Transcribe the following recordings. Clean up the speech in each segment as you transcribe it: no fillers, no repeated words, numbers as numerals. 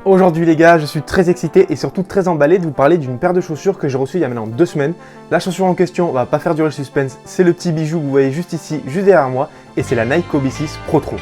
Aujourd'hui les gars, je suis très excité et surtout très emballé de vous parler d'une paire de chaussures que j'ai reçue il y a maintenant 2 semaines. La chaussure en question, on va pas faire durer le suspense, c'est le petit bijou que vous voyez juste ici, juste derrière moi, et c'est la Nike Kobe 6 Pro Tro.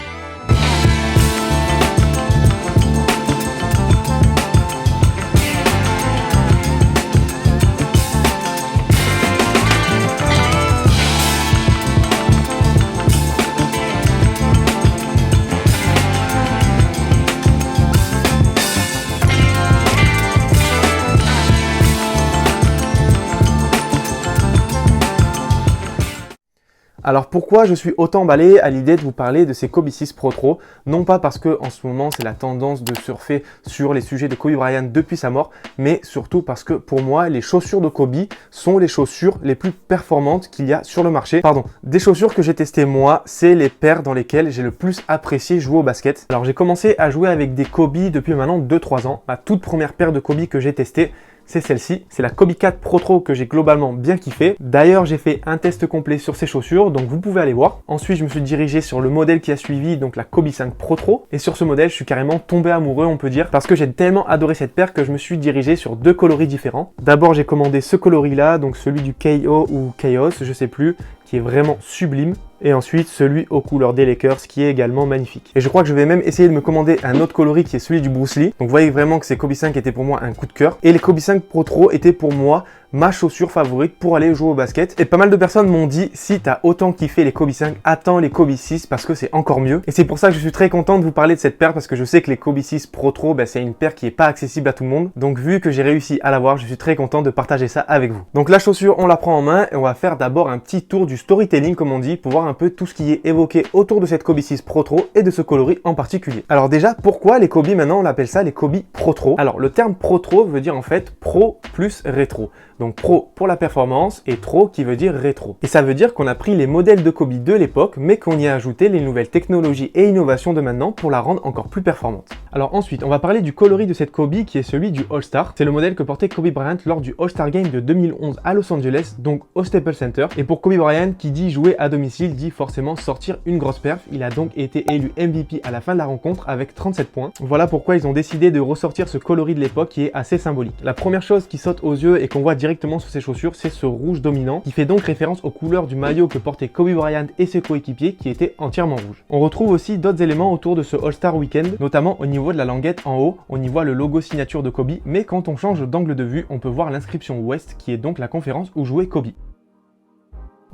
Alors pourquoi je suis autant emballé à l'idée de vous parler de ces Kobe 6 Pro Tro? Non pas parce que en ce moment c'est la tendance de surfer sur les sujets de Kobe Bryant depuis sa mort, mais surtout parce que pour moi les chaussures de Kobe sont les chaussures les plus performantes qu'il y a sur le marché. Des chaussures que j'ai testées moi, c'est les paires dans lesquelles j'ai le plus apprécié jouer au basket. Alors j'ai commencé à jouer avec des Kobe depuis maintenant 2-3 ans. Ma toute première paire de Kobe que j'ai testée, c'est celle-ci, c'est la Kobe 4 Pro Tro que j'ai globalement bien kiffé. D'ailleurs, j'ai fait un test complet sur ces chaussures, donc vous pouvez aller voir. Ensuite, je me suis dirigé sur le modèle qui a suivi, donc la Kobe 5 Pro Tro. Et sur ce modèle, je suis carrément tombé amoureux, on peut dire, parce que j'ai tellement adoré cette paire que je me suis dirigé sur 2 coloris différents. D'abord, j'ai commandé ce coloris-là, donc celui du KO ou Chaos, je sais plus, qui est vraiment sublime. Et ensuite celui aux couleurs des Lakers qui est également magnifique. Et je crois que je vais même essayer de me commander un autre coloris qui est celui du Bruce Lee. Donc vous voyez vraiment que ces Kobe 5 étaient pour moi un coup de cœur. Et les Kobe 5 Pro Tro étaient pour moi ma chaussure favorite pour aller jouer au basket. Et pas mal de personnes m'ont dit, si t'as autant kiffé les Kobe 5, attends les Kobe 6 parce que c'est encore mieux. Et c'est pour ça que je suis très content de vous parler de cette paire parce que je sais que les Kobe 6 Pro Tro, c'est une paire qui est pas accessible à tout le monde. Donc vu que j'ai réussi à l'avoir, je suis très content de partager ça avec vous. Donc la chaussure, on la prend en main et on va faire d'abord un petit tour du storytelling comme on dit pour voir un peu tout ce qui est évoqué autour de cette Kobe 6 Pro Tro et de ce coloris en particulier. Alors déjà, pourquoi les Kobe maintenant on appelle ça les Kobe Pro Tro? Alors le terme Pro Tro veut dire en fait pro plus rétro. Donc pro pour la performance et tro qui veut dire rétro. Et ça veut dire qu'on a pris les modèles de Kobe de l'époque mais qu'on y a ajouté les nouvelles technologies et innovations de maintenant pour la rendre encore plus performante. Alors ensuite, on va parler du coloris de cette Kobe qui est celui du All-Star. C'est le modèle que portait Kobe Bryant lors du All-Star Game de 2011 à Los Angeles, donc au Staples Center. Et pour Kobe Bryant, qui dit jouer à domicile, dit forcément sortir une grosse perf. Il a donc été élu MVP à la fin de la rencontre avec 37 points. Voilà pourquoi ils ont décidé de ressortir ce coloris de l'époque qui est assez symbolique. La première chose qui saute aux yeux et qu'on voit directement sur ces chaussures, c'est ce rouge dominant qui fait donc référence aux couleurs du maillot que portaient Kobe Bryant et ses coéquipiers qui était entièrement rouge. On retrouve aussi d'autres éléments autour de ce All-Star Weekend, notamment au niveau de la languette en haut, on y voit le logo signature de Kobe, mais quand on change d'angle de vue, on peut voir l'inscription West qui est donc la conférence où jouait Kobe.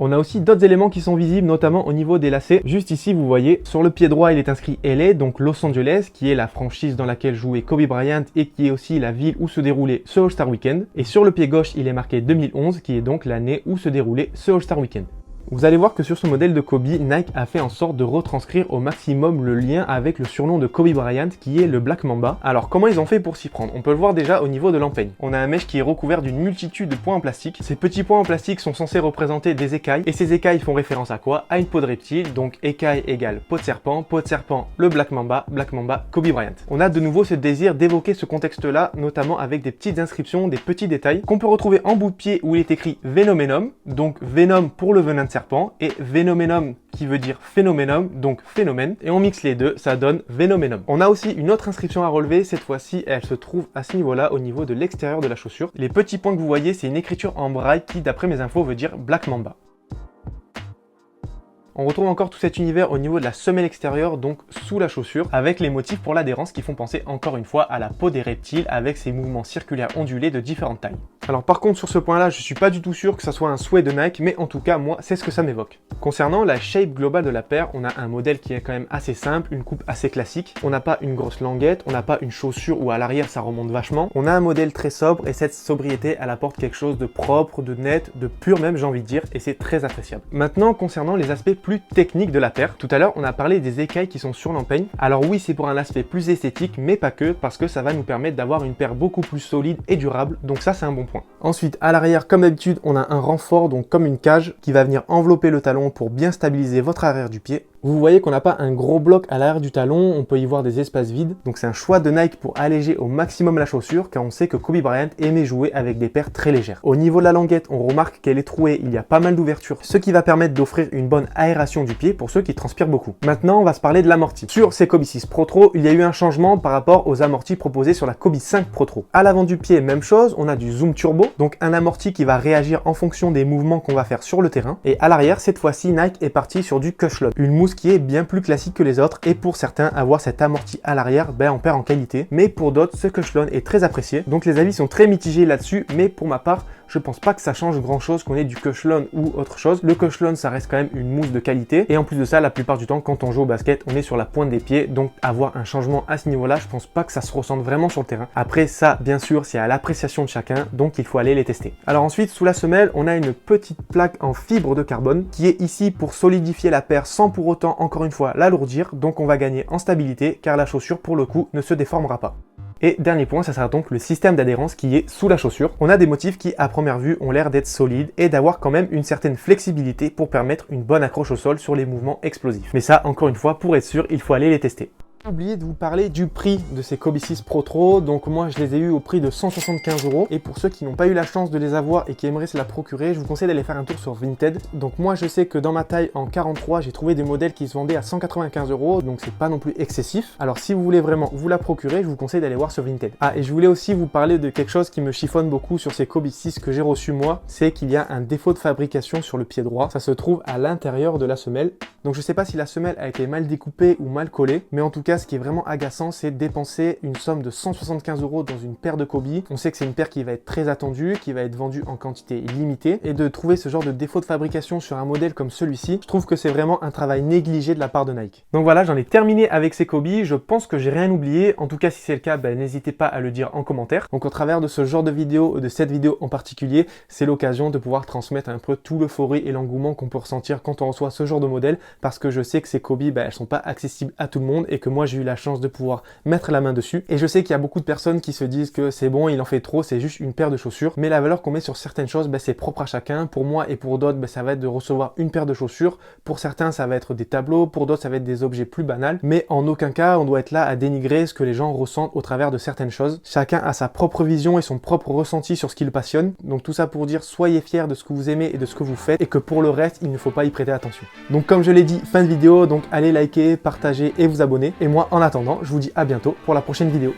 On a aussi d'autres éléments qui sont visibles, notamment au niveau des lacets. Juste ici, vous voyez, sur le pied droit, il est inscrit LA, donc Los Angeles, qui est la franchise dans laquelle jouait Kobe Bryant et qui est aussi la ville où se déroulait ce All-Star Weekend. Et sur le pied gauche, il est marqué 2011, qui est donc l'année où se déroulait ce All-Star Weekend. Vous allez voir que sur ce modèle de Kobe, Nike a fait en sorte de retranscrire au maximum le lien avec le surnom de Kobe Bryant qui est le Black Mamba. Alors comment ils ont fait pour s'y prendre? On peut le voir déjà au niveau de l'empeigne. On a un mesh qui est recouvert d'une multitude de points en plastique. Ces petits points en plastique sont censés représenter des écailles et ces écailles font référence à quoi? À une peau de reptile, donc écaille égale peau de serpent, le Black Mamba, Kobe Bryant. On a de nouveau ce désir d'évoquer ce contexte-là, notamment avec des petites inscriptions, des petits détails qu'on peut retrouver en bout de pied où il est écrit Venomenum, donc Venom pour le venin de serpent et Venomenum qui veut dire phénoménum, donc phénomène, et on mixe les deux, ça donne Venomenum. On a aussi une autre inscription à relever, cette fois-ci elle se trouve à ce niveau-là, au niveau de l'extérieur de la chaussure. Les petits points que vous voyez, c'est une écriture en braille qui, d'après mes infos, veut dire Black Mamba. On retrouve encore tout cet univers au niveau de la semelle extérieure, donc sous la chaussure, avec les motifs pour l'adhérence qui font penser encore une fois à la peau des reptiles avec ses mouvements circulaires ondulés de différentes tailles. Alors par contre sur ce point-là, je suis pas du tout sûr que ça soit un souhait de Nike, mais en tout cas moi c'est ce que ça m'évoque. Concernant la shape globale de la paire, on a un modèle qui est quand même assez simple, une coupe assez classique. On n'a pas une grosse languette, on n'a pas une chaussure où à l'arrière ça remonte vachement. On a un modèle très sobre et cette sobriété elle apporte quelque chose de propre, de net, de pur même j'ai envie de dire, et c'est très appréciable. Maintenant concernant les aspects plus techniques de la paire, tout à l'heure on a parlé des écailles qui sont sur l'empeigne. Alors oui c'est pour un aspect plus esthétique mais pas que, parce que ça va nous permettre d'avoir une paire beaucoup plus solide et durable, donc ça c'est un bon point. Ensuite à l'arrière comme d'habitude on a un renfort, donc comme une cage qui va venir envelopper le talon pour bien stabiliser votre arrière du pied. Vous voyez qu'on n'a pas un gros bloc à l'arrière du talon, on peut y voir des espaces vides. Donc c'est un choix de Nike pour alléger au maximum la chaussure, car on sait que Kobe Bryant aimait jouer avec des paires très légères. Au niveau de la languette, on remarque qu'elle est trouée, il y a pas mal d'ouvertures, ce qui va permettre d'offrir une bonne aération du pied pour ceux qui transpirent beaucoup. Maintenant, on va se parler de l'amorti. Sur ces Kobe 6 Pro Tro, il y a eu un changement par rapport aux amortis proposés sur la Kobe 5 Pro Tro. À l'avant du pied, même chose, on a du Zoom Turbo, donc un amorti qui va réagir en fonction des mouvements qu'on va faire sur le terrain. Et à l'arrière, cette fois-ci, Nike est parti sur du Cushlon, une mousse qui est bien plus classique que les autres, et pour certains, avoir cet amorti à l'arrière, on perd en qualité, mais pour d'autres, ce Cushlon est très apprécié. Donc les avis sont très mitigés là-dessus, mais pour ma part, je pense pas que ça change grand chose qu'on ait du Cushlon ou autre chose. Le Cushlon, ça reste quand même une mousse de qualité, et en plus de ça, la plupart du temps, quand on joue au basket, on est sur la pointe des pieds, donc avoir un changement à ce niveau-là, je pense pas que ça se ressente vraiment sur le terrain. Après ça, bien sûr, c'est à l'appréciation de chacun, donc il faut aller les tester. Alors ensuite, sous la semelle, on a une petite plaque en fibre de carbone qui est ici pour solidifier la paire sans pour autant, encore une fois, l'alourdir, donc on va gagner en stabilité car la chaussure, pour le coup, ne se déformera pas. Et dernier point, ça sera donc le système d'adhérence qui est sous la chaussure. On a des motifs qui, à première vue, ont l'air d'être solides et d'avoir quand même une certaine flexibilité pour permettre une bonne accroche au sol sur les mouvements explosifs. Mais ça, encore une fois, pour être sûr, il faut aller les tester. J'ai oublié de vous parler du prix de ces Kobe 6 Pro Tro, donc moi je les ai eu au prix de 175 €. Et pour ceux qui n'ont pas eu la chance de les avoir et qui aimeraient se la procurer, je vous conseille d'aller faire un tour sur Vinted. Donc moi je sais que dans ma taille en 43, j'ai trouvé des modèles qui se vendaient à 195 €, donc c'est pas non plus excessif. Alors si vous voulez vraiment vous la procurer, je vous conseille d'aller voir sur Vinted. Ah, et je voulais aussi vous parler de quelque chose qui me chiffonne beaucoup sur ces Kobe 6 que j'ai reçus moi, c'est qu'il y a un défaut de fabrication sur le pied droit. Ça se trouve à l'intérieur de la semelle. Donc je sais pas si la semelle a été mal découpée ou mal collée, mais en tout cas ce qui est vraiment agaçant, c'est dépenser une somme de 175 € dans une paire de Kobe. On sait que c'est une paire qui va être très attendue, qui va être vendue en quantité limitée, et de trouver ce genre de défaut de fabrication sur un modèle comme celui-ci, je trouve que c'est vraiment un travail négligé de la part de Nike. Donc voilà, j'en ai terminé avec ces Kobe. Je pense que j'ai rien oublié. En tout cas, si c'est le cas, n'hésitez pas à le dire en commentaire. Donc au travers de ce genre de vidéo, de cette vidéo en particulier, c'est l'occasion de pouvoir transmettre un peu tout l'euphorie et l'engouement qu'on peut ressentir quand on reçoit ce genre de modèle, parce que je sais que ces Kobe, elles sont pas accessibles à tout le monde, et que moi j'ai eu la chance de pouvoir mettre la main dessus. Et je sais qu'il y a beaucoup de personnes qui se disent que c'est bon, il en fait trop, c'est juste une paire de chaussures. Mais la valeur qu'on met sur certaines choses, c'est propre à chacun. Pour moi et pour d'autres, ça va être de recevoir une paire de chaussures. Pour certains, ça va être des tableaux. Pour d'autres, ça va être des objets plus banals. Mais en aucun cas, on doit être là à dénigrer ce que les gens ressentent au travers de certaines choses. Chacun a sa propre vision et son propre ressenti sur ce qui le passionne. Donc tout ça pour dire, soyez fiers de ce que vous aimez et de ce que vous faites, et que pour le reste, il ne faut pas y prêter attention. Donc comme je l'ai dit, fin de vidéo, donc allez liker, partager et vous abonner. Et moi, en attendant, je vous dis à bientôt pour la prochaine vidéo.